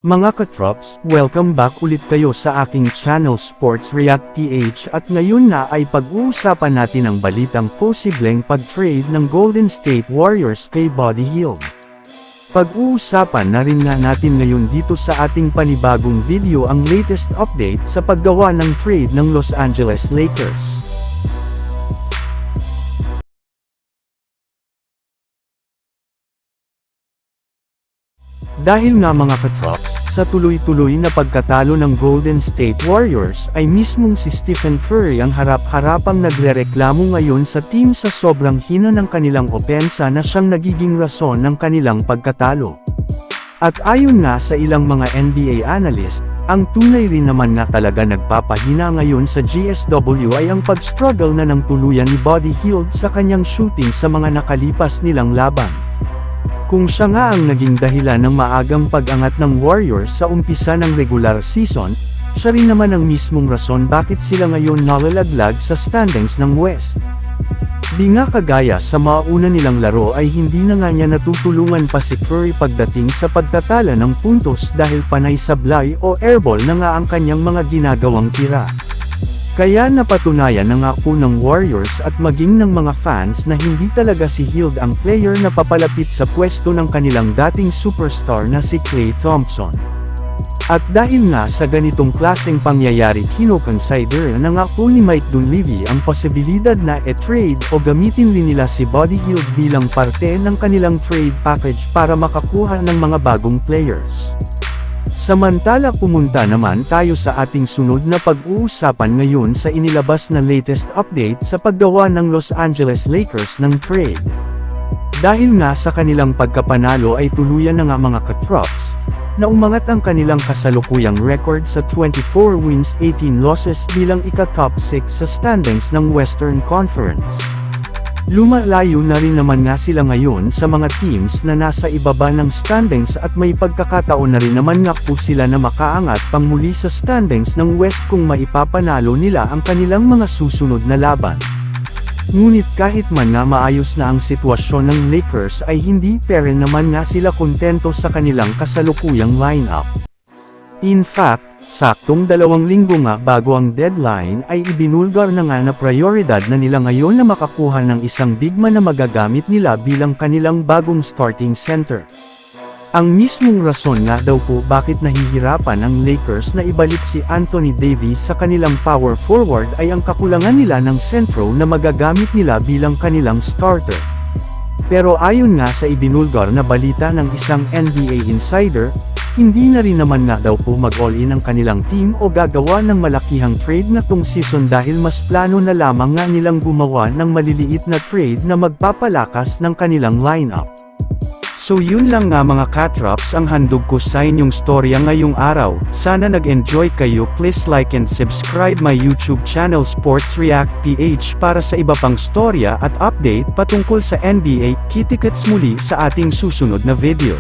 Mga katrops, welcome back ulit kayo sa aking channel Sports React PH at ngayon na ay pag-uusapan natin ang balitang posibleng pag-trade ng Golden State Warriors kay Buddy Hield. Pag-uusapan na rin nga natin ngayon dito sa ating panibagong video ang latest update sa paggawa ng trade ng Los Angeles Lakers. Dahil nga mga katrops, sa tuloy-tuloy na pagkatalo ng Golden State Warriors ay mismong si Stephen Curry ang harap-harapang nagrereklamo ngayon sa team sa sobrang hina ng kanilang opensa na siyang nagiging rason ng kanilang pagkatalo. At ayon nga sa ilang mga NBA analyst, ang tunay rin naman nga talaga nagpapahina ngayon sa GSW ay ang pag-struggle na ng tuluyan ni Buddy Hield sa kanyang shooting sa mga nakalipas nilang laban. Kung siya nga ang naging dahilan ng maagang pag-angat ng Warriors sa umpisa ng regular season, siya rin naman ang mismong rason bakit sila ngayon nalalaglag sa standings ng West. Di nga kagaya sa mauna nilang laro ay hindi na nga niya natutulungan pa si Curry pagdating sa pagtatala ng puntos dahil panay sablay o airball na nga ang kanyang mga ginagawang tira. Kaya napatunayan na nga po ng Warriors at maging ng mga fans na hindi talaga si Hield ang player na papalapit sa pwesto ng kanilang dating superstar na si Klay Thompson. At dahil nga sa ganitong klaseng pangyayari kino-consider na nga po ni Mike Dunleavy ang posibilidad na e-trade o gamitin rin nila si Buddy Hield bilang parte ng kanilang trade package para makakuha ng mga bagong players. Samantala pumunta naman tayo sa ating sunod na pag-uusapan ngayon sa inilabas na latest update sa paggawa ng Los Angeles Lakers ng trade. Dahil nga sa kanilang pagkapanalo ay tuluyan na nga mga katrops, na umangat ang kanilang kasalukuyang record sa 24 wins 18 losses bilang ika-top 6 sa standings ng Western Conference. Lumalayo na rin naman nga sila ngayon sa mga teams na nasa ibaba ng standings at may pagkakataon na rin naman nga po sila na makaangat pang muli sa standings ng West kung maipapanalo nila ang kanilang mga susunod na laban. Ngunit kahit man nga maayos na ang sitwasyon ng Lakers ay hindi pa rin naman nga sila kontento sa kanilang kasalukuyang lineup. In fact, saktong 2 linggo nga bago ang deadline ay ibinulgar na nga na prioridad na nila ngayon na makakuha ng isang bigman na magagamit nila bilang kanilang bagong starting center. Ang mismong rason nga daw po bakit nahihirapan ang Lakers na ibalik si Anthony Davis sa kanilang power forward ay ang kakulangan nila ng sentro na magagamit nila bilang kanilang starter. Pero ayon nga sa ibinulgar na balita ng isang NBA insider, hindi na rin naman nga daw po mag-all-in ang kanilang team o gagawa ng malakihang trade na tong season dahil mas plano na lamang nga nilang gumawa ng maliliit na trade na magpapalakas ng kanilang lineup. So yun lang nga mga katrops ang handog ko sa inyong storya ngayong araw. Sana nag-enjoy kayo. Please like and subscribe my YouTube channel Sports React PH para sa iba pang storya at update patungkol sa NBA. Kita-kits muli sa ating susunod na video.